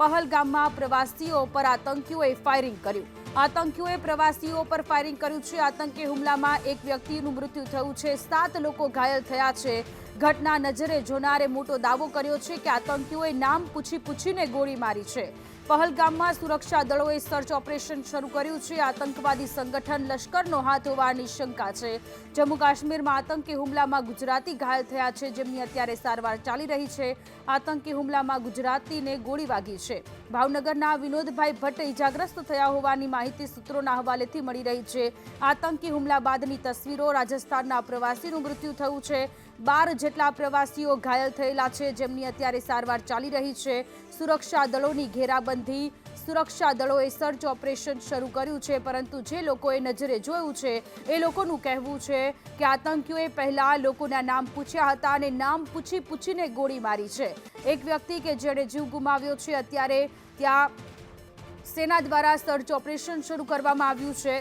પહલગામમાં પ્રવાસીઓ પર આતંકીઓએ ફાયરિંગ કર્યું. આતંકીઓએ પ્રવાસીઓ પર ફાયરિંગ કર્યું છે. આતંકી હુમલામાં એક વ્યક્તિનું મૃત્યુ થયું છે. 7 લોકો ઘાયલ થયા છે. ઘટના નજરે જોનારે મોટો દાવો કર્યો છે કે આતંકીઓએ નામ પૂછીને ગોળી મારી છે. પહલગામમાં સુરક્ષા દળોએ સર્ચ ઓપરેશન શરૂ કર્યું છે. આતંકવાદી સંગઠન લશ્કરનો હાથ હોવાની શંકા છે. જમ્મુ કાશ્મીરમાં આતંકી હુમલામાં ગુજરાતી ઘાયલ થયા છે, જેમની અત્યારે સારવાર ચાલી રહી છે. આતંકી હુમલામાં ગુજરાતીને ગોળી વાગી છે. ભાવનગરના વિનોદભાઈ ભટ્ટ ઇજાગ્રસ્ત થયા હોવાની માહિતી સૂત્રોના હવાલેથી મળી રહી છે. આતંકી હુમલા બાદની તસવીરો. રાજસ્થાનના પ્રવાસીનું મૃત્યુ થયું છે. 12 જેટલા પ્રવાસીઓ ઘાયલ થયેલા છે, જેમની અત્યારે સારવાર ચાલી રહી છે. સુરક્ષા દળોની ઘેરાબંધી. સુરક્ષા દળોએ સર્ચ ઓપરેશન શરૂ કર્યું છે, પરંતુ જે લોકોએ નજરે જોયું છે એ લોકોનું કહેવું છે કે આતંકીઓએ પહેલા લોકોના નામ પૂછ્યા હતા અને નામ પૂછીને ગોળી મારી છે. એક વ્યક્તિ કે જેણે જીવ ગુમાવ્યો છે, અત્યારે ત્યાં સેના દ્વારા સર્ચ ઓપરેશન શરૂ કરવામાં આવ્યું છે.